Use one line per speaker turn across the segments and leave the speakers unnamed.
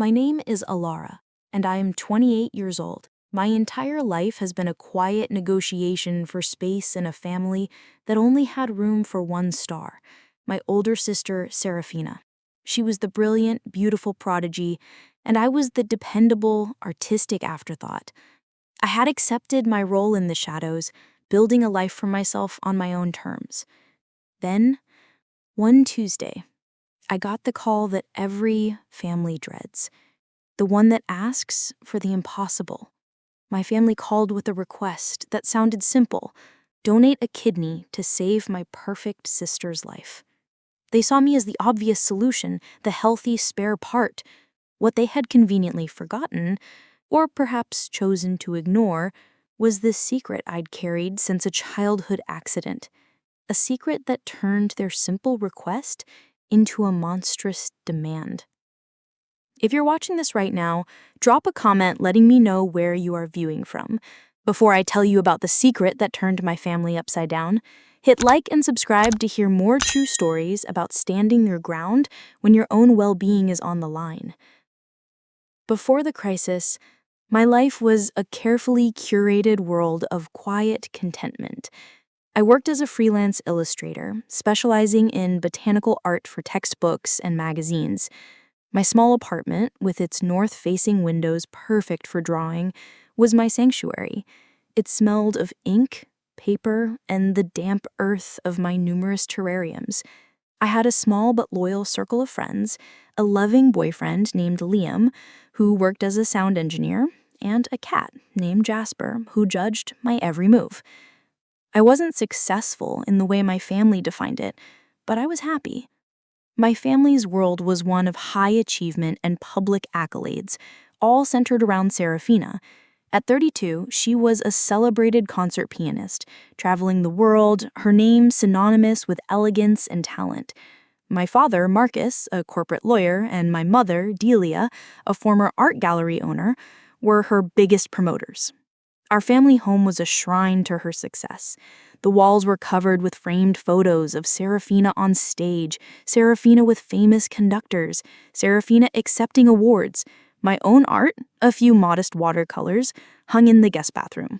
My name is Elara, and I am 28 years old. My entire life has been a quiet negotiation for space in a family that only had room for one star, my older sister, Serafina. She was the brilliant, beautiful prodigy, and I was the dependable, artistic afterthought. I had accepted my role in the shadows, building a life for myself on my own terms. Then, one Tuesday, I got the call that every family dreads, the one that asks for the impossible. My family called with a request that sounded simple: donate a kidney to save my perfect sister's life. They saw me as the obvious solution, the healthy spare part. What they had conveniently forgotten, or perhaps chosen to ignore, was this secret I'd carried since a childhood accident. A secret that turned their simple request into a monstrous demand. If you're watching this right now, drop a comment letting me know where you are viewing from. Before I tell you about the secret that turned my family upside down, hit like and subscribe to hear more true stories about standing your ground when your own well-being is on the line. Before the crisis, my life was a carefully curated world of quiet contentment. I worked as a freelance illustrator, specializing in botanical art for textbooks and magazines. My small apartment, with its north-facing windows perfect for drawing, was my sanctuary. It smelled of ink, paper, and the damp earth of my numerous terrariums. I had a small but loyal circle of friends, a loving boyfriend named Liam, who worked as a sound engineer, and a cat named Jasper, who judged my every move. I wasn't successful in the way my family defined it, but I was happy. My family's world was one of high achievement and public accolades, all centered around Serafina. At 32, she was a celebrated concert pianist, traveling the world, her name synonymous with elegance and talent. My father, Marcus, a corporate lawyer, and my mother, Delia, a former art gallery owner, were her biggest promoters. Our family home was a shrine to her success. The walls were covered with framed photos of Serafina on stage, Serafina with famous conductors, Serafina accepting awards. My own art, a few modest watercolors, hung in the guest bathroom.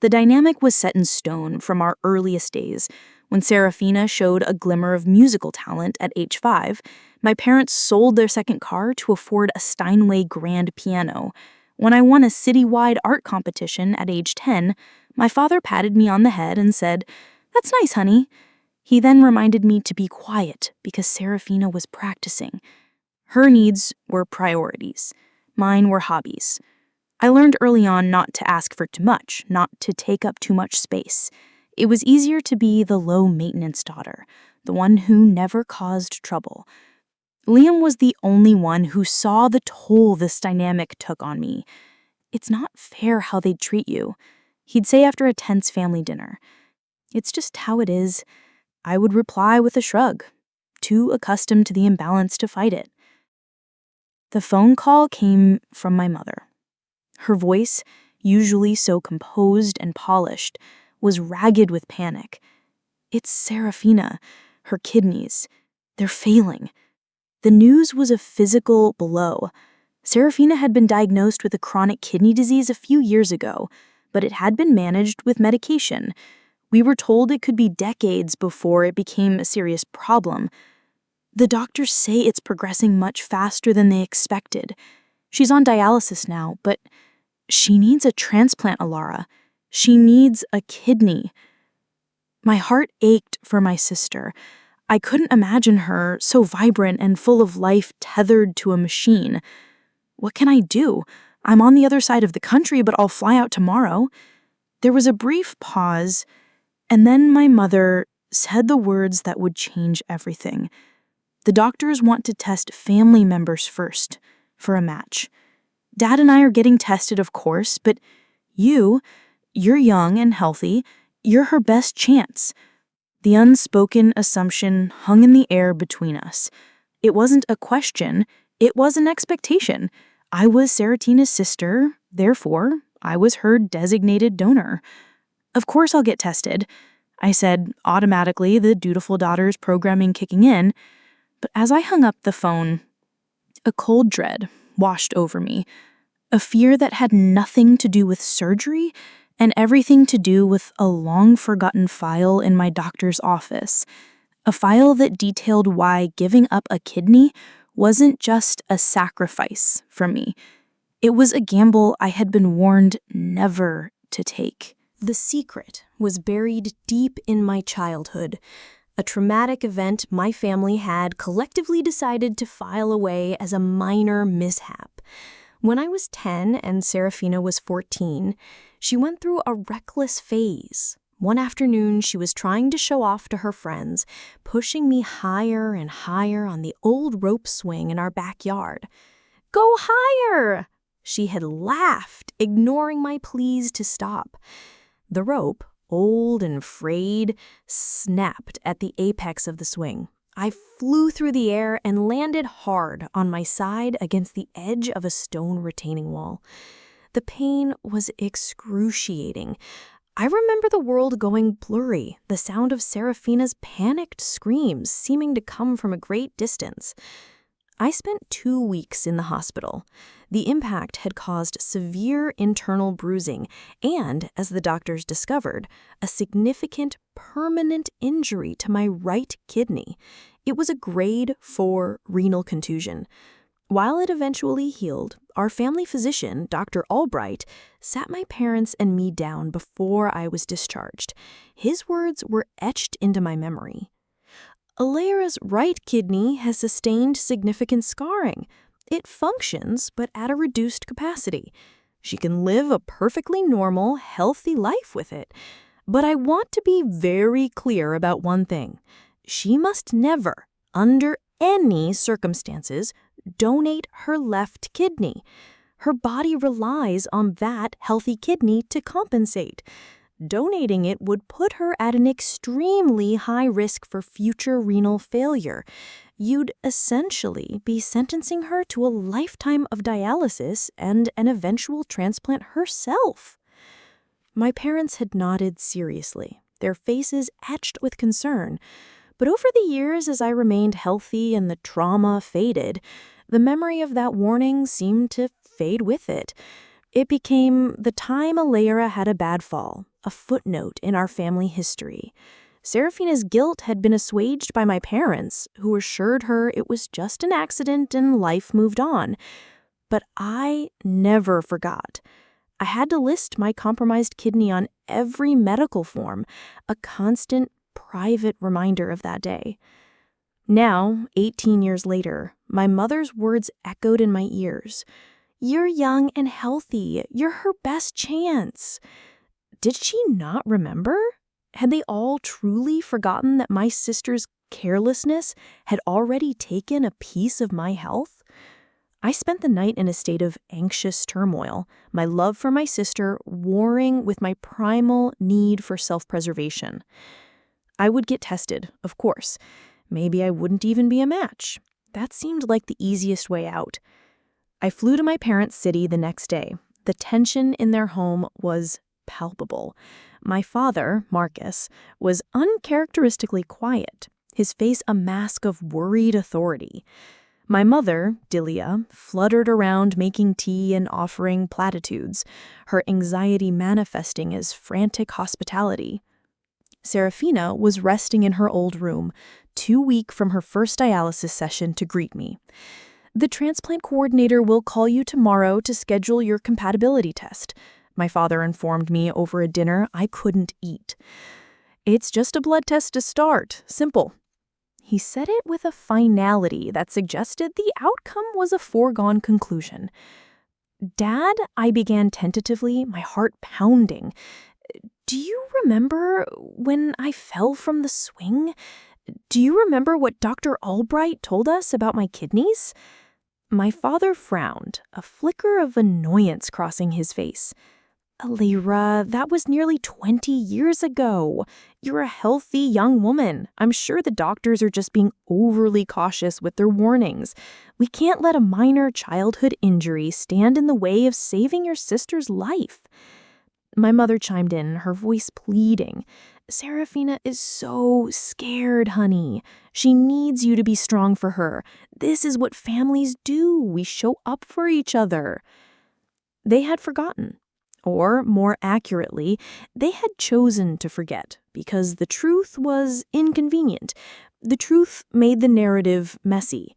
The dynamic was set in stone from our earliest days. When Serafina showed a glimmer of musical talent at age 5, my parents sold their second car to afford a Steinway grand piano. When I won a citywide art competition at age 10, my father patted me on the head and said, "That's nice, honey." He then reminded me to be quiet because Serafina was practicing. Her needs were priorities. Mine were hobbies. I learned early on not to ask for too much, not to take up too much space. It was easier to be the low-maintenance daughter, the one who never caused trouble. Liam was the only one who saw the toll this dynamic took on me. "It's not fair how they treat you," he'd say after a tense family dinner. "It's just how it is," I would reply with a shrug, too accustomed to the imbalance to fight it. The phone call came from my mother. Her voice, usually so composed and polished, was ragged with panic. "It's Serafina. Her kidneys. They're failing." The news was a physical blow. Serafina had been diagnosed with a chronic kidney disease a few years ago, but it had been managed with medication. We were told it could be decades before it became a serious problem. "The doctors say it's progressing much faster than they expected. She's on dialysis now, but she needs a transplant, Elara. She needs a kidney." My heart ached for my sister. I couldn't imagine her, so vibrant and full of life, tethered to a machine. "What can I do? I'm on the other side of the country, but I'll fly out tomorrow." There was a brief pause, and then my mother said the words that would change everything. "The doctors want to test family members first, for a match. Dad and I are getting tested, of course, but you're young and healthy. You're her best chance." The unspoken assumption hung in the air between us. It wasn't a question, it was an expectation. I was Seratina's sister, therefore, I was her designated donor. "Of course I'll get tested," I said, automatically, the dutiful daughter's programming kicking in. But as I hung up the phone, A cold dread washed over me, a fear that had nothing to do with surgery and everything to do with a long-forgotten file in my doctor's office, a file that detailed why giving up a kidney wasn't just a sacrifice for me. It was a gamble I had been warned never to take. The secret was buried deep in my childhood, a traumatic event my family had collectively decided to file away as a minor mishap. When I was 10 and Serafina was 14, she went through a reckless phase. One afternoon, she was trying to show off to her friends, pushing me higher and higher on the old rope swing in our backyard. "Go higher!" She had laughed, ignoring my pleas to stop. The rope, old and frayed, snapped at the apex of the swing. I flew through the air and landed hard on my side against the edge of a stone retaining wall. The pain was excruciating. I remember the world going blurry, the sound of Serafina's panicked screams seeming to come from a great distance. I spent 2 weeks in the hospital. The impact had caused severe internal bruising and, as the doctors discovered, a significant permanent injury to my right kidney. It was a grade 4 renal contusion. While it eventually healed, our family physician, Dr. Albright, sat my parents and me down before I was discharged. His words were etched into my memory. Elara's right kidney has sustained significant scarring. It functions, but at a reduced capacity. She can live a perfectly normal, healthy life with it. But I want to be very clear about one thing. She must never, under any circumstances, donate her left kidney. Her body relies on that healthy kidney to compensate. Donating it would put her at an extremely high risk for future renal failure. You'd essentially be sentencing her to a lifetime of dialysis and an eventual transplant herself. My parents had nodded seriously, their faces etched with concern. But over the years, as I remained healthy and the trauma faded, the memory of that warning seemed to fade with it. It became the time Elara had a bad fall, a footnote in our family history. Serafina's guilt had been assuaged by my parents, who assured her it was just an accident and life moved on. But I never forgot. I had to list my compromised kidney on every medical form, a constant, private reminder of that day. Now, 18 years later, my mother's words echoed in my ears. "You're young and healthy. You're her best chance." Did she not remember? Had they all truly forgotten that my sister's carelessness had already taken a piece of my health? I spent the night in a state of anxious turmoil, my love for my sister warring with my primal need for self-preservation. I would get tested, of course. Maybe I wouldn't even be a match. That seemed like the easiest way out. I flew to my parents' city the next day. The tension in their home was palpable. My father, Marcus, was uncharacteristically quiet, his face a mask of worried authority. My mother, Dilia, fluttered around making tea and offering platitudes, her anxiety manifesting as frantic hospitality. Serafina was resting in her old room, too weak from her first dialysis session to greet me. "The transplant coordinator will call you tomorrow to schedule your compatibility test," my father informed me over a dinner I couldn't eat. "It's just a blood test to start. Simple." He said it with a finality that suggested the outcome was a foregone conclusion. "Dad," I began tentatively, my heart pounding. "Do you remember when I fell from the swing? Do you remember what Dr. Albright told us about my kidneys?" My father frowned, a flicker of annoyance crossing his face. "Elara, that was nearly 20 years ago. You're a healthy young woman. I'm sure the doctors are just being overly cautious with their warnings. We can't let a minor childhood injury stand in the way of saving your sister's life." My mother chimed in, her voice pleading.
Serafina is so scared, honey. She needs you to be strong for her. This is what families do. We show up for each other. They had forgotten. Or, more accurately, they had chosen to forget because the truth was inconvenient. The truth made the narrative messy.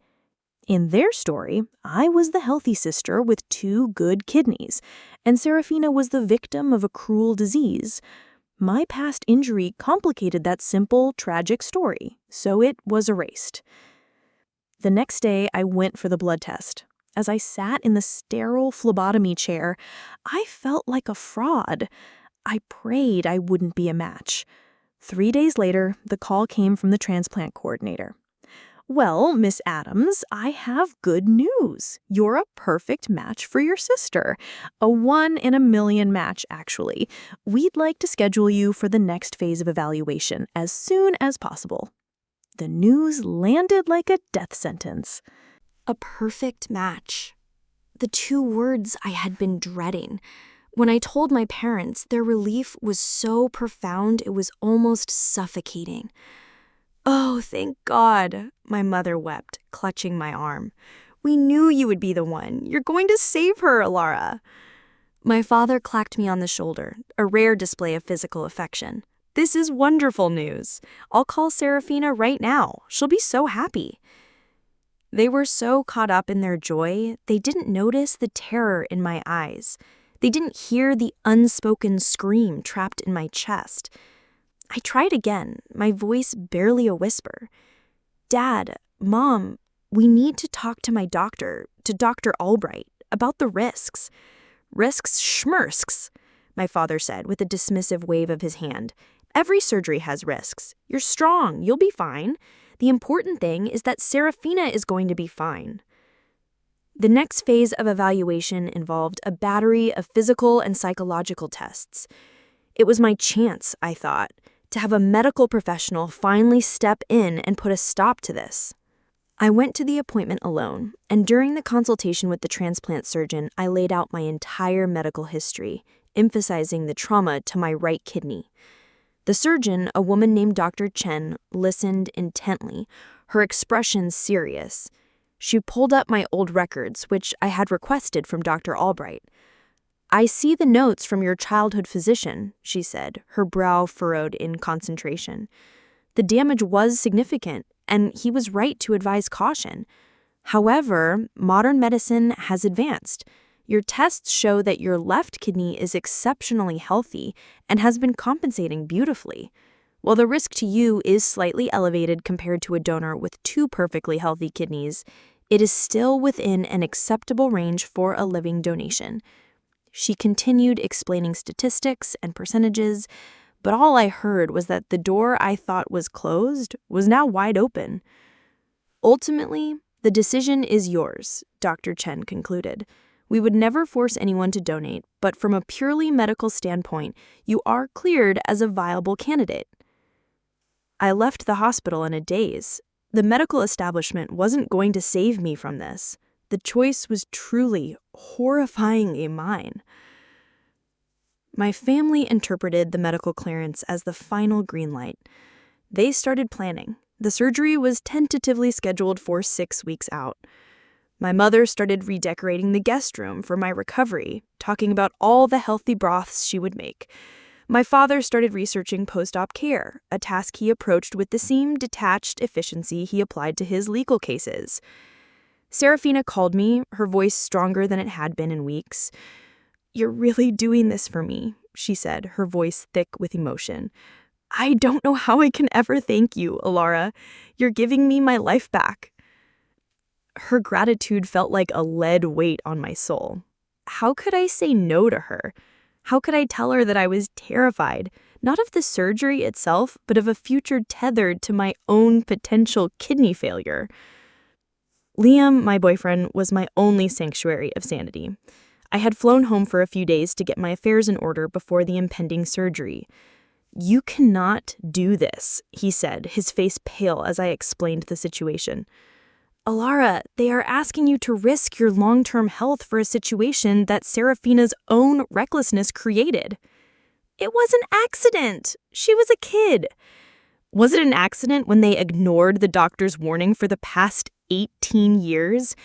In their story, I was the healthy sister with 2 good kidneys, and Serafina was the victim of a cruel disease. My past injury complicated that simple, tragic story, so it was erased. The next day, I went for the blood test. As I sat in the sterile phlebotomy chair, I felt like a fraud. I prayed I wouldn't be a match. 3 days later, the call came from the transplant coordinator. Well, Miss Adams, I have good news. You're a perfect match for your sister. A 1 in a million match, actually. We'd like to schedule you for the next phase of evaluation as soon as possible. The news landed like a death sentence.
A perfect match. The 2 words I had been dreading. When I told my parents, their relief was so profound it was almost suffocating. "Oh, thank God," my mother wept, clutching my arm. "We knew you would be the one. You're going to save her, Elara." My father clapped me on the shoulder, a rare display of physical affection. "This is wonderful news. I'll call Serafina right now. She'll be so happy." They were so caught up in their joy, they didn't notice the terror in my eyes. They didn't hear the unspoken scream trapped in my chest. I tried again, my voice barely a whisper. "Dad, Mom, we need to talk to my doctor, to Dr. Albright, about the risks." "Risks schmersks," my father said with a dismissive wave of his hand. "Every surgery has risks. You're strong. You'll be fine. The important thing is that Serafina is going to be fine." The next phase of evaluation involved a battery of physical and psychological tests. It was my chance, I thought, to have a medical professional finally step in and put a stop to this. I went to the appointment alone, and during the consultation with the transplant surgeon, I laid out my entire medical history, emphasizing the trauma to my right kidney. The surgeon, a woman named Dr. Chen, listened intently, her expression serious. She pulled up my old records, which I had requested from Dr. Albright. "I see the notes from your childhood physician," she said, her brow furrowed in concentration. "The damage was significant, and he was right to advise caution. However, modern medicine has advanced. Your tests show that your left kidney is exceptionally healthy and has been compensating beautifully. While the risk to you is slightly elevated compared to a donor with 2 perfectly healthy kidneys, it is still within an acceptable range for a living donation." She continued explaining statistics and percentages, but all I heard was that the door I thought was closed was now wide open. "Ultimately, the decision is yours," Dr. Chen concluded. "We would never force anyone to donate, but from a purely medical standpoint, you are cleared as a viable candidate." I left the hospital in a daze. The medical establishment wasn't going to save me from this. The choice was truly, horrifyingly mine. My family interpreted the medical clearance as the final green light. They started planning. The surgery was tentatively scheduled for 6 weeks out. My mother started redecorating the guest room for my recovery, talking about all the healthy broths she would make. My father started researching post-op care, a task he approached with the same detached efficiency he applied to his legal cases. Serafina called me, her voice stronger than it had been in weeks. "You're really doing this for me," she said, her voice thick with emotion. "I don't know how I can ever thank you, Elara. You're giving me my life back." Her gratitude felt like a lead weight on my soul. How could I say no to her? How could I tell her that I was terrified, not of the surgery itself, but of a future tethered to my own potential kidney failure? Liam, my boyfriend, was my only sanctuary of sanity. I had flown home for a few days to get my affairs in order before the impending surgery. "You cannot do this," he said, his face pale as I explained the situation. "Elara, they are asking you to risk your long-term health for a situation that Serafina's own recklessness created."
It was an accident. She was a kid. Was it an accident when they ignored the doctor's warning for the past 18 years?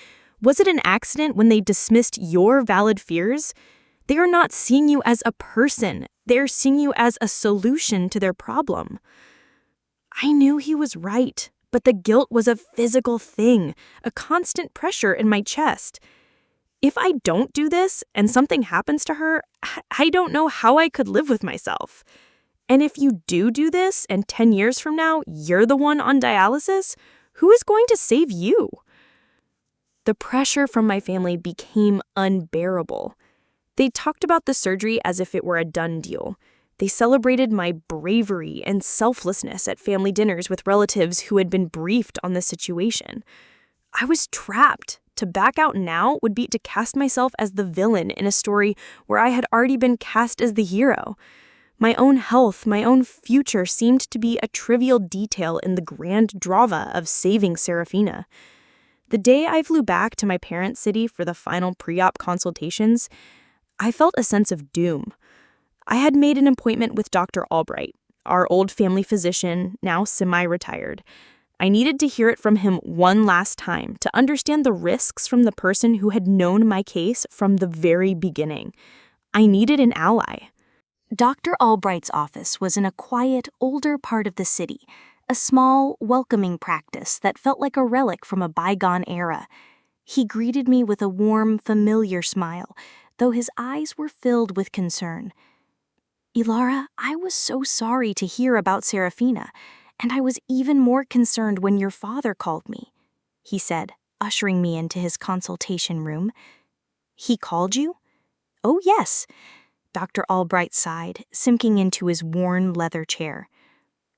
Was it an accident when they dismissed your valid fears? They are not seeing you as a person. They are seeing you as a solution to their problem. I knew he was right, but the guilt was a physical thing, a constant pressure in my chest. If I don't do this and something happens to her, I don't know how I could live with myself. And if you do this and 10 years from now, you're the one on dialysis, who is going to save you? The pressure from my family became unbearable. They talked about the surgery as if it were a done deal. They celebrated my bravery and selflessness at family dinners with relatives who had been briefed on the situation. I was trapped. To back out now would be to cast myself as the villain in a story where I had already been cast as the hero. My own health, my own future seemed to be a trivial detail in the grand drama of saving Serafina. The day I flew back to my parents' city for the final pre-op consultations, I felt a sense of doom. I had made an appointment with Dr. Albright, our old family physician, now semi-retired. I needed to hear it from him one last time to understand the risks from the person who had known my case from the very beginning. I needed an ally.
Dr. Albright's office was in a quiet, older part of the city, a small, welcoming practice that felt like a relic from a bygone era. He greeted me with a warm, familiar smile, though his eyes were filled with concern. "Elara, I was so sorry to hear about Serafina, and I was even more concerned when your father called me," he said, ushering me into his consultation room. "He called you?" "Oh, yes," Dr. Albright sighed, sinking into his worn leather chair.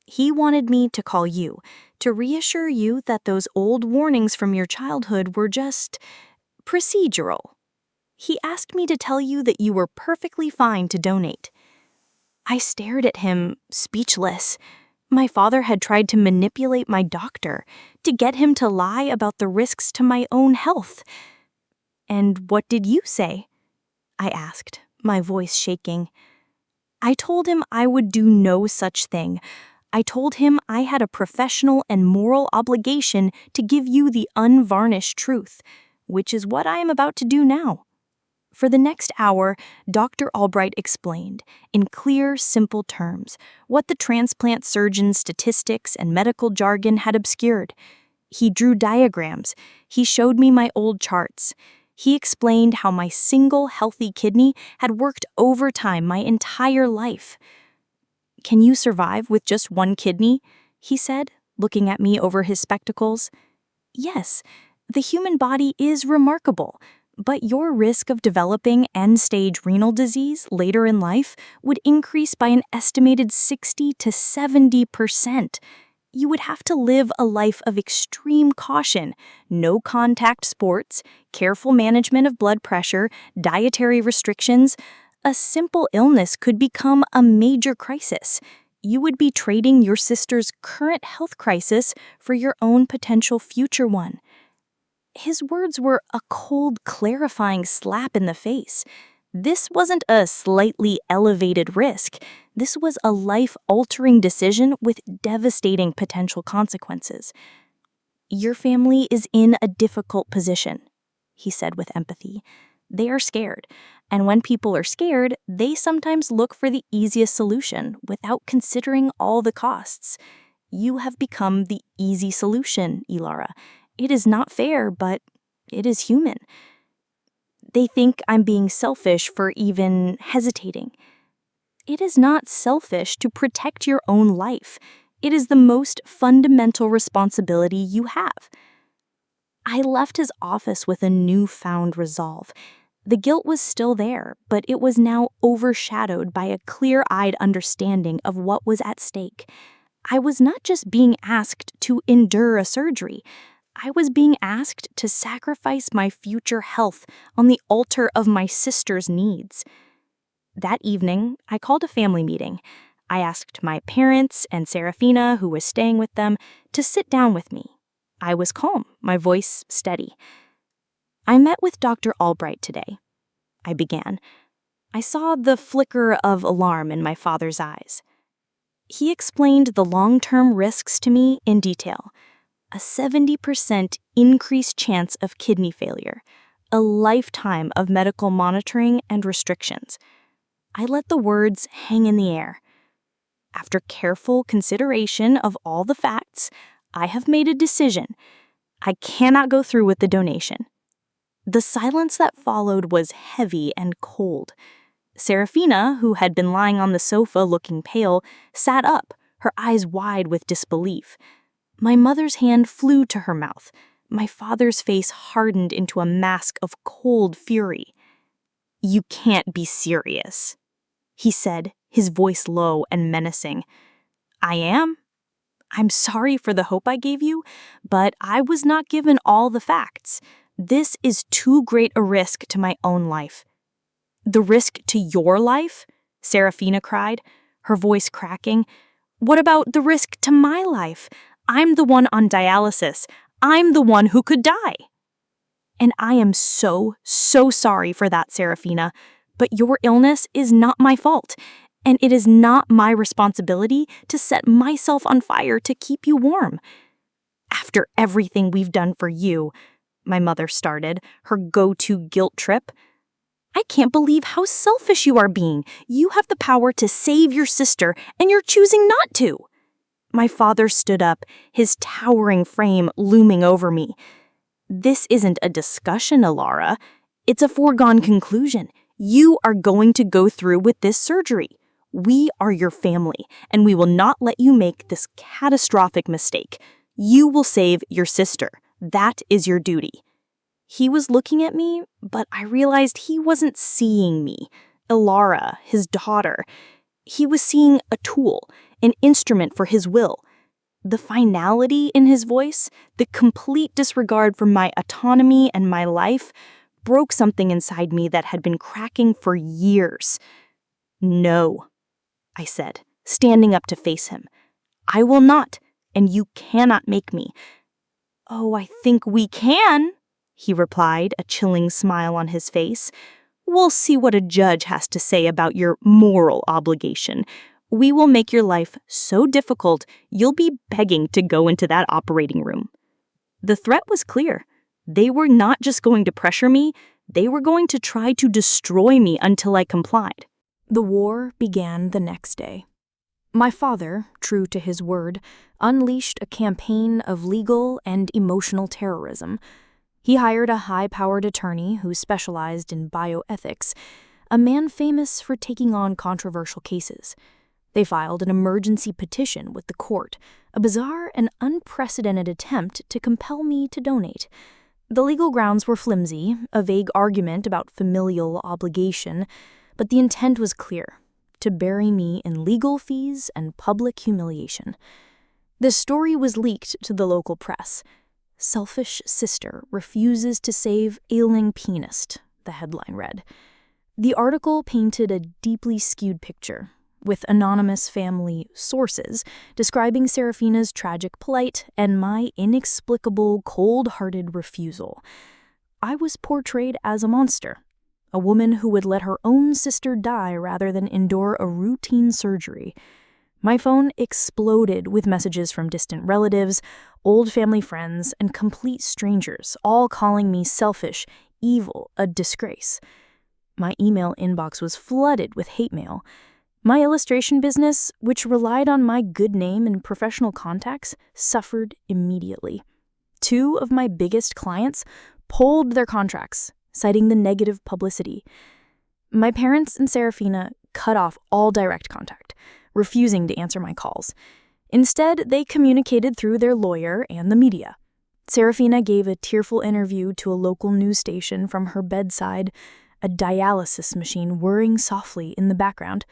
"He wanted me to call you, to reassure you that those old warnings from your childhood were just procedural. He asked me to tell you that you were perfectly fine to donate." I stared at him, speechless. My father had tried to manipulate my doctor, to get him to lie about the risks to my own health. "And what did you say?" I asked, my voice shaking. "I told him I would do no such thing. I told him I had a professional and moral obligation to give you the unvarnished truth, which is what I am about to do now." For the next hour, Dr. Albright explained, in clear, simple terms, what the transplant surgeon's statistics and medical jargon had obscured. He drew diagrams. He showed me my old charts. He explained how my single healthy kidney had worked overtime my entire life. "Can you survive with just one kidney?" he said, looking at me over his spectacles. "Yes, the human body is remarkable, but your risk of developing end-stage renal disease later in life would increase by an estimated 60 to 70%. You would have to live a life of extreme caution, no contact sports, careful management of blood pressure, dietary restrictions. A simple illness could become a major crisis. You would be trading your sister's current health crisis for your own potential future one." His words were a cold, clarifying slap in the face. This wasn't a slightly elevated risk. This was a life-altering decision with devastating potential consequences. "Your family is in a difficult position," he said with empathy. "They are scared, and when people are scared, they sometimes look for the easiest solution without considering all the costs. You have become the easy solution, Elara. It is not fair, but it is human. They think I'm being selfish for even hesitating. It is not selfish to protect your own life. It is the most fundamental responsibility you have." I left his office with a newfound resolve. The guilt was still there, but it was now overshadowed by a clear-eyed understanding of what was at stake. I was not just being asked to endure a surgery. I was being asked to sacrifice my future health on the altar of my sister's needs. That evening, I called a family meeting. I asked my parents and Serafina, who was staying with them, to sit down with me. I was calm, my voice steady. "I met with Dr. Albright today," I began. I saw the flicker of alarm in my father's eyes. He explained the long-term risks to me in detail. A 70% increased chance of kidney failure, a lifetime of medical monitoring and restrictions. I let the words hang in the air. After careful consideration of all the facts, I have made a decision. I cannot go through with the donation. The silence that followed was heavy and cold. Serafina, who had been lying on the sofa looking pale, sat up, her eyes wide with disbelief. My mother's hand flew to her mouth. My father's face hardened into a mask of cold fury. "You can't be serious," he said, his voice low and menacing. "I am. I'm sorry for the hope I gave you, but I was not given all the facts. This is too great a risk to my own life." "The risk to your life?" Serafina cried, her voice cracking. "What about the risk to my life? I'm the one on dialysis. I'm the one who could die." "And I am so sorry for that, Serafina. But your illness is not my fault, and it is not my responsibility to set myself on fire to keep you warm. After everything we've done for you," my mother started, her go-to guilt trip. "I can't believe how selfish you are being. You have the power to save your sister, and you're choosing not to." My father stood up, his towering frame looming over me. "This isn't a discussion, Elara. It's a foregone conclusion. You are going to go through with this surgery. We are your family, and we will not let you make this catastrophic mistake. You will save your sister. That is your duty." He was looking at me, but I realized he wasn't seeing me, Elara, his daughter. He was seeing a tool, an instrument for his will. The finality in his voice, the complete disregard for my autonomy and my life, broke something inside me that had been cracking for years. "No," I said, standing up to face him. "I will not, and you cannot make me." "Oh, I think we can," he replied, a chilling smile on his face. "We'll see what a judge has to say about your moral obligation. We will make your life so difficult, you'll be begging to go into that operating room." The threat was clear. They were not just going to pressure me, they were going to try to destroy me until I complied. The war began the next day. My father, true to his word, unleashed a campaign of legal and emotional terrorism. He hired a high-powered attorney who specialized in bioethics, a man famous for taking on controversial cases. They filed an emergency petition with the court, a bizarre and unprecedented attempt to compel me to donate. The legal grounds were flimsy, a vague argument about familial obligation, but the intent was clear: to bury me in legal fees and public humiliation. The story was leaked to the local press. "Selfish sister refuses to save ailing pianist," the headline read. The article painted a deeply skewed picture, with anonymous family sources describing Serafina's tragic plight and my inexplicable, cold-hearted refusal. I was portrayed as a monster, a woman who would let her own sister die rather than endure a routine surgery. My phone exploded with messages from distant relatives, old family friends, and complete strangers, all calling me selfish, evil, a disgrace. My email inbox was flooded with hate mail. My illustration business, which relied on my good name and professional contacts, suffered immediately. 2 of my biggest clients pulled their contracts, citing the negative publicity. My parents and Serafina cut off all direct contact, refusing to answer my calls. Instead, they communicated through their lawyer and the media. Serafina gave a tearful interview to a local news station from her bedside, a dialysis machine whirring softly in the background.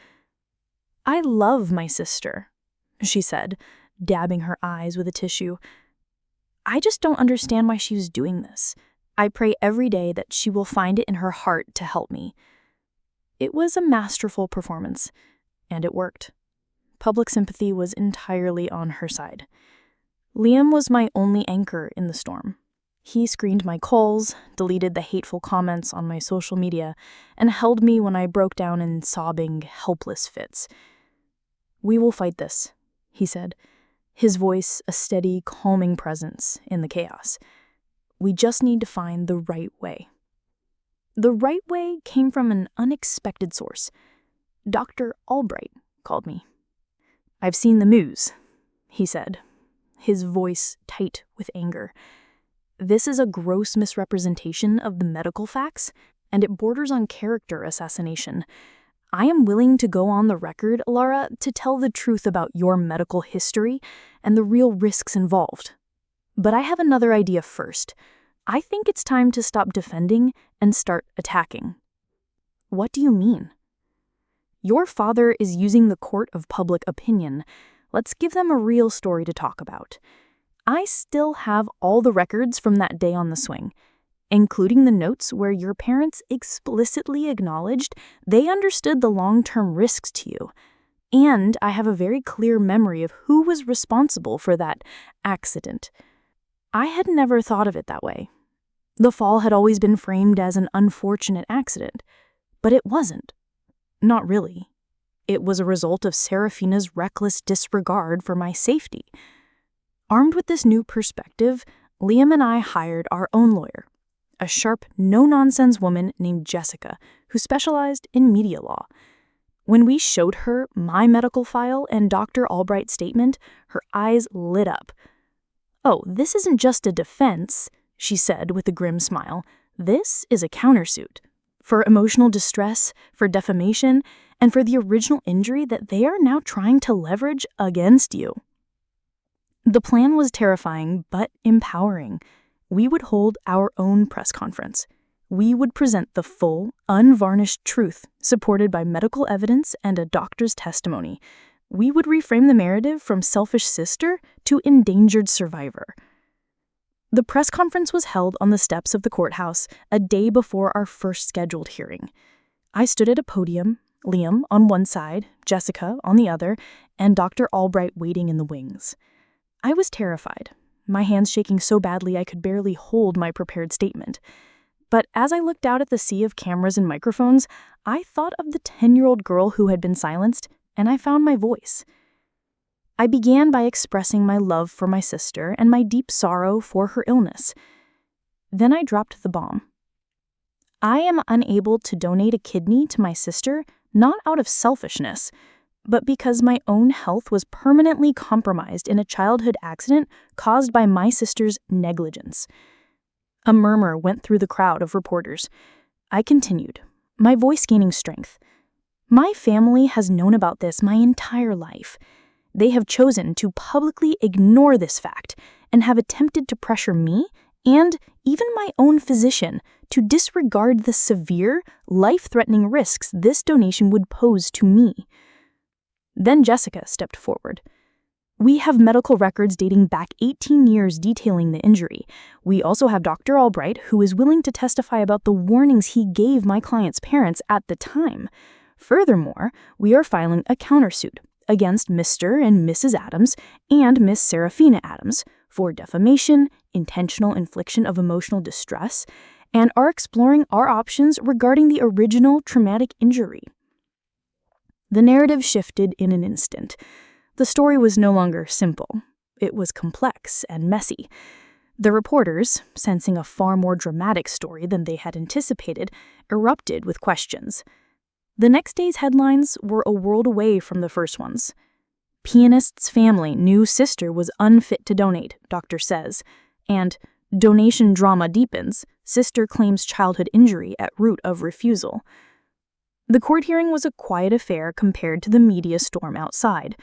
"I love my sister," she said, dabbing her eyes with a tissue. "I just don't understand why she was doing this. I pray every day that she will find it in her heart to help me." It was a masterful performance, and it worked. Public sympathy was entirely on her side. Liam was my only anchor in the storm.
He screened my calls, deleted the hateful comments on my social media, and held me when I broke down in sobbing, helpless fits. "We will fight this," he said, his voice a steady, calming presence in the chaos. "We just need to find the right way." The right way came from an unexpected source. Dr. Albright called me. "I've seen the news," he said, his voice tight with anger. "This is a gross misrepresentation of the medical facts, and it borders on character assassination. I am willing to go on the record, Elara, to tell the truth about your medical history and the real risks involved. But I have another idea first. I think it's time to stop defending and start attacking." "What do you mean?" "Your father is using the court of public opinion. Let's give them a real story to talk about. I still have all the records from that day on the swing, including the notes where your parents explicitly acknowledged they understood the long-term risks to you. And I have a very clear memory of who was responsible for that accident." I had never thought of it that way. The fall had always been framed as an unfortunate accident, but it wasn't. Not really. It was a result of Serafina's reckless disregard for my safety. Armed with this new perspective, Liam and I hired our own lawyer, a sharp, no-nonsense woman named Jessica, who specialized in media law. When we showed her my medical file and Dr. Albright's statement, her eyes lit up. "Oh, this isn't just a defense," she said with a grim smile. "This is a countersuit. For emotional distress, for defamation, and for the original injury that they are now trying to leverage against you." The plan was terrifying, but empowering. We would hold our own press conference. We would present the full, unvarnished truth, supported by medical evidence and a doctor's testimony. We would reframe the narrative from selfish sister to endangered survivor. The press conference was held on the steps of the courthouse a day before our first scheduled hearing. I stood at a podium, Liam on one side, Jessica on the other, and Dr. Albright waiting in the wings. I was terrified, my hands shaking so badly I could barely hold my prepared statement. But as I looked out at the sea of cameras and microphones, I thought of the 10-year-old girl who had been silenced, and I found my voice. I began by expressing my love for my sister and my deep sorrow for her illness. Then I dropped the bomb. I am unable to donate a kidney to my sister, not out of selfishness, but because my own health was permanently compromised in a childhood accident caused by my sister's negligence. A murmur went through the crowd of reporters. I continued, my voice gaining strength. My family has known about this my entire life. They have chosen to publicly ignore this fact and have attempted to pressure me and even my own physician to disregard the severe, life-threatening risks this donation would pose to me. Then Jessica stepped forward. "We have medical records dating back 18 years detailing the injury. We also have Dr. Albright, who is willing to testify about the warnings he gave my client's parents at the time. Furthermore, we are filing a countersuit against Mr. and Mrs. Adams and Miss Serafina Adams for defamation, intentional infliction of emotional distress, and are exploring our options regarding the original traumatic injury." The narrative shifted in an instant. The story was no longer simple. It was complex and messy. The reporters, sensing a far more dramatic story than they had anticipated, erupted with questions. The next day's headlines were a world away from the first ones. "Pianist's family knew sister was unfit to donate, doctor says," and "donation drama deepens, sister claims childhood injury at root of refusal." The court hearing was a quiet affair compared to the media storm outside.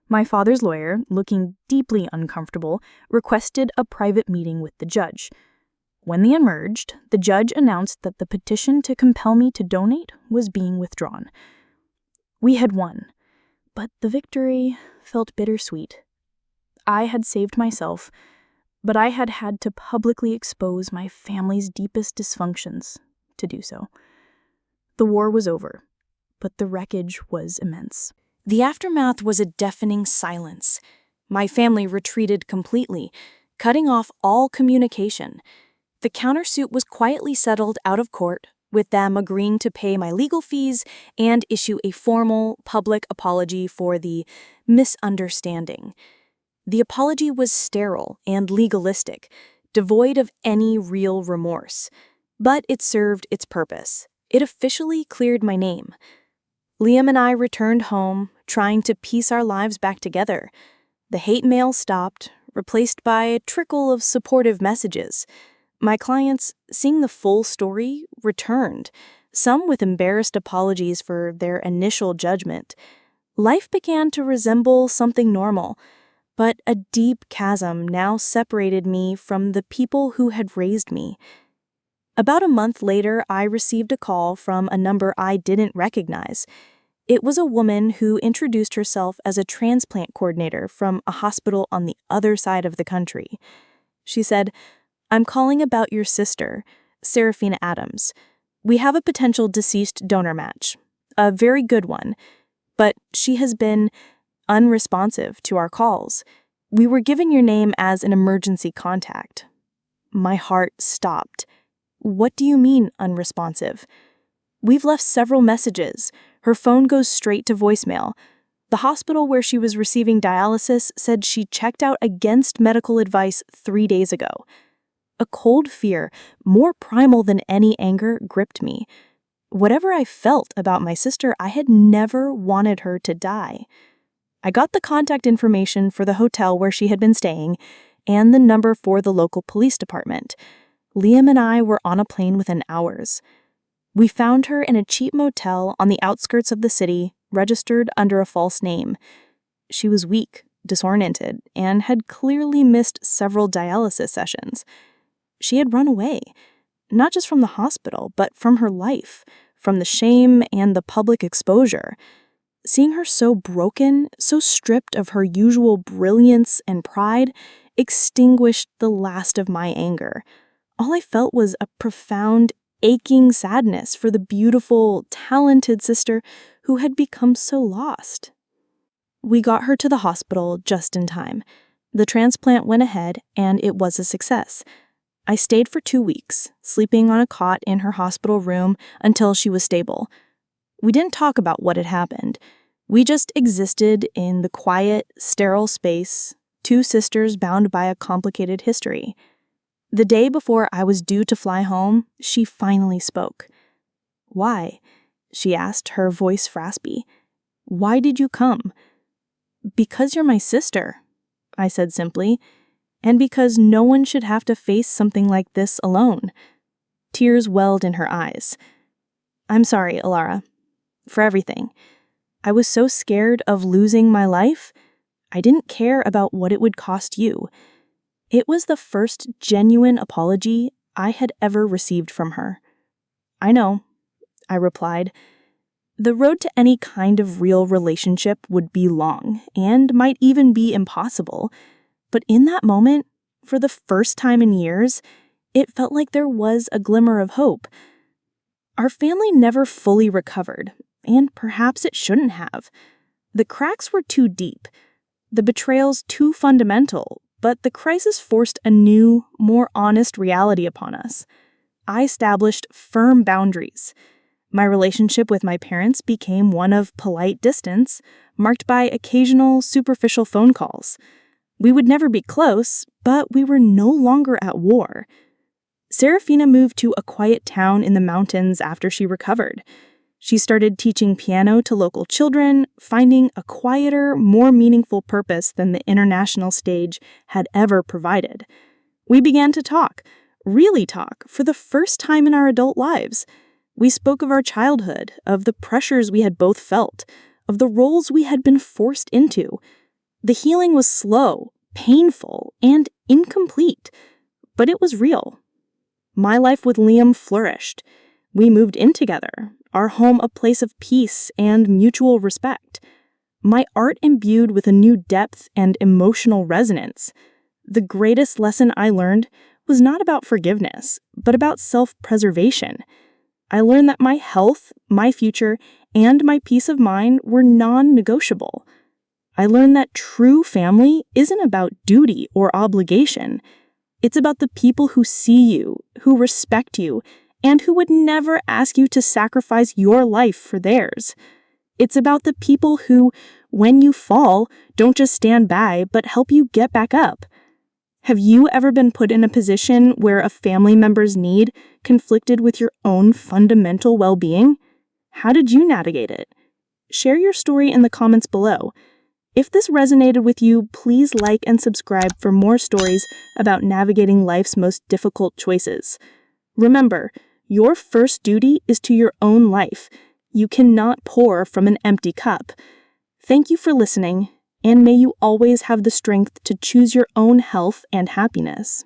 My father's lawyer, looking deeply uncomfortable, requested a private meeting with the judge. When they emerged, the judge announced that the petition to compel me to donate was being withdrawn. We had won, but the victory felt bittersweet. I had saved myself, but I had had to publicly expose my family's deepest dysfunctions to do so. The war was over, but the wreckage was immense. The aftermath was a deafening silence. My family retreated completely, cutting off all communication. The countersuit was quietly settled out of court, with them agreeing to pay my legal fees and issue a formal public apology for the misunderstanding. The apology was sterile and legalistic, devoid of any real remorse. But it served its purpose. It officially cleared my name. Liam and I returned home, trying to piece our lives back together. The hate mail stopped, replaced by a trickle of supportive messages. My clients, seeing the full story, returned, some with embarrassed apologies for their initial judgment. Life began to resemble something normal, but a deep chasm now separated me from the people who had raised me. About a month later, I received a call from a number I didn't recognize. It was a woman who introduced herself as a transplant coordinator from a hospital on the other side of the country. She said, "I'm calling about your sister, Serafina Adams. We have a potential deceased donor match, a very good one, but she has been unresponsive to our calls. We were given your name as an emergency contact." My heart stopped. "What do you mean, unresponsive?" "We've left several messages. Her phone goes straight to voicemail. The hospital where she was receiving dialysis said she checked out against medical advice 3 days ago." A cold fear, more primal than any anger, gripped me. Whatever I felt about my sister, I had never wanted her to die. I got the contact information for the hotel where she had been staying and the number for the local police department. Liam and I were on a plane within hours. We found her in a cheap motel on the outskirts of the city, registered under a false name. She was weak, disoriented, and had clearly missed several dialysis sessions. She had run away, not just from the hospital, but from her life, from the shame and the public exposure. Seeing her so broken, so stripped of her usual brilliance and pride, extinguished the last of my anger. All I felt was a profound, aching sadness for the beautiful, talented sister who had become so lost. We got her to the hospital just in time. The transplant went ahead, and it was a success. I stayed for 2 weeks, sleeping on a cot in her hospital room until she was stable. We didn't talk about what had happened. We just existed in the quiet, sterile space, two sisters bound by a complicated history. The day before I was due to fly home, she finally spoke. "Why?" she asked, her voice raspy. "Why did you come?" "Because you're my sister," I said simply, "and because no one should have to face something like this alone." Tears welled in her eyes. "I'm sorry, Elara, for everything. I was so scared of losing my life, I didn't care about what it would cost you." It was the first genuine apology I had ever received from her. "I know," I replied. The road to any kind of real relationship would be long, and might even be impossible. But in that moment, for the first time in years, it felt like there was a glimmer of hope. Our family never fully recovered, and perhaps it shouldn't have. The cracks were too deep, the betrayals too fundamental, but the crisis forced a new, more honest reality upon us. I established firm boundaries. My relationship with my parents became one of polite distance, marked by occasional superficial phone calls. We would never be close, but we were no longer at war. Serafina moved to a quiet town in the mountains after she recovered. She started teaching piano to local children, finding a quieter, more meaningful purpose than the international stage had ever provided. We began to talk, really talk, for the first time in our adult lives. We spoke of our childhood, of the pressures we had both felt, of the roles we had been forced into. The healing was slow, painful, and incomplete, but it was real. My life with Liam flourished. We moved in together, our home a place of peace and mutual respect. My art imbued with a new depth and emotional resonance. The greatest lesson I learned was not about forgiveness, but about self-preservation. I learned that my health, my future, and my peace of mind were non-negotiable. I learned that true family isn't about duty or obligation. It's about the people who see you, who respect you, and who would never ask you to sacrifice your life for theirs. It's about the people who, when you fall, don't just stand by, but help you get back up. Have you ever been put in a position where a family member's need conflicted with your own fundamental well-being? How did you navigate it? Share your story in the comments below. If this resonated with you, please like and subscribe for more stories about navigating life's most difficult choices. Remember, your first duty is to your own life. You cannot pour from an empty cup. Thank you for listening, and may you always have the strength to choose your own health and happiness.